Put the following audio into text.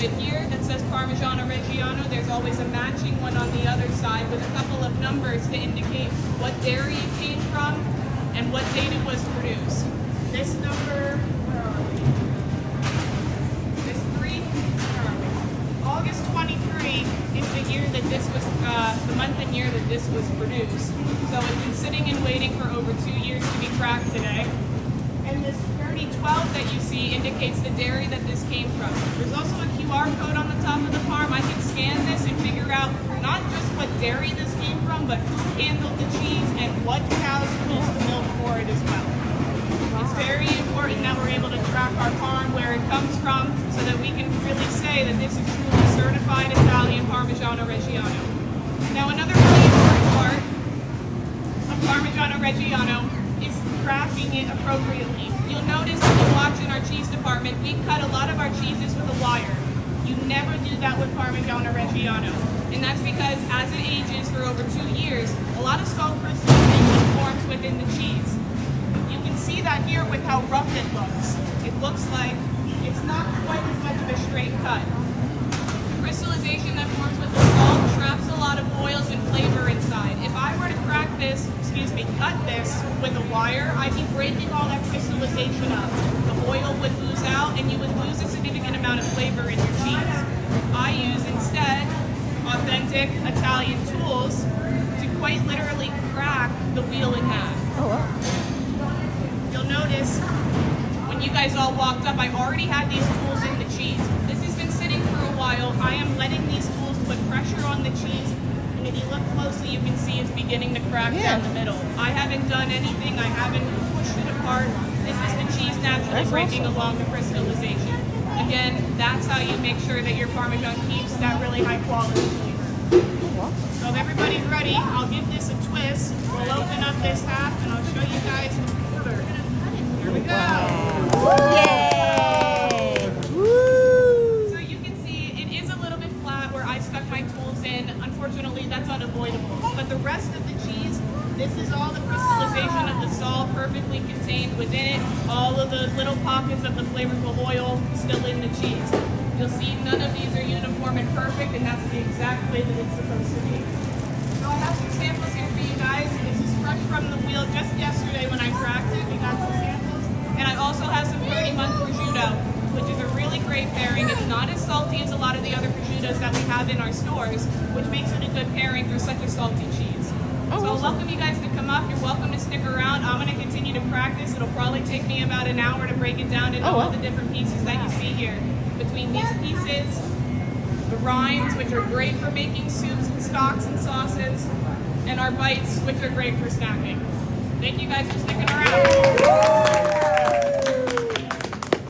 it here that says Parmesan or Reggiano. There's always a matching one on the other side with a couple of numbers to indicate what dairy it came from and what date it was produced. This number, where are we? This 3, where are we? August 23 is the year that this was, the month and year that this was produced. So it's been sitting and waiting for over 2 years to be cracked today. And this 3012 that you see indicates the dairy that this came from. There's also a QR code on the top of the farm. I can scan this and figure out not just what dairy this came from, but who handled the cheese and what cows produced the milk for it as well. It's very important that we're able to track our farm, where it comes from, so that we can really say that this is truly certified Italian Parmesan or Reggiano. Now, another really important part of Parmesan or Reggiano is cracking it appropriately. You'll notice if you watch in our cheese department, we cut a lot of our cheeses with a wire. You never do that with Parmesan or Reggiano. And that's because as it ages for over 2 years, a lot of salt crystallization forms within the cheese. You can see that here with how rough it looks. It looks like it's not quite as much of a straight cut. The crystallization that forms with the salt traps a lot of oils and flavor inside. If I were to crack this, cut this with a wire, I'd be breaking all that crystallization up. The oil would ooze out and you would lose a significant amount of flavor in your cheese. I use instead authentic Italian tools to quite literally crack the wheel in half. Oh, wow. You'll notice when you guys all walked up, I already had these tools in the cheese. This has been sitting for a while. I am letting these tools put pressure on the cheese, and if you look closely, you can see it's beginning to crack down the middle. I haven't done anything. I haven't pushed it apart. This is the cheese naturally breaking along the crystallization. Again, that's how you make sure that your Parmesan keeps that really high quality flavor. So if everybody's ready, I'll give this a twist. We'll open up this half and I'll show you guys the quarter. Here we go. Yay! Woo! So you can see it is a little bit flat where I stuck my tools in. Unfortunately, that's unavoidable. But the rest of the cheese, this is all the crystallization of the salt perfectly contained within it. All of those little pockets of the flavorful oil still in the cheese. You'll see none of these are uniform and perfect, and that's the exact way that it's supposed to be. So I have some samples here for you guys. This is fresh from the wheel just yesterday when I cracked it. We got some samples. And I also have some 30-month prosciutto, which is a really great pairing. It's not as salty as a lot of the other prosciuttos that we have in our stores, which makes it a good pairing for such a salty cheese. So I'll welcome you guys to come up. You're welcome to stick around. I'm going to continue to practice. It'll probably take me about an hour to break it down into all the different pieces that you see here. Between these pieces, the rinds, which are great for making soups and stocks and sauces, and our bites, which are great for snacking. Thank you guys for sticking around.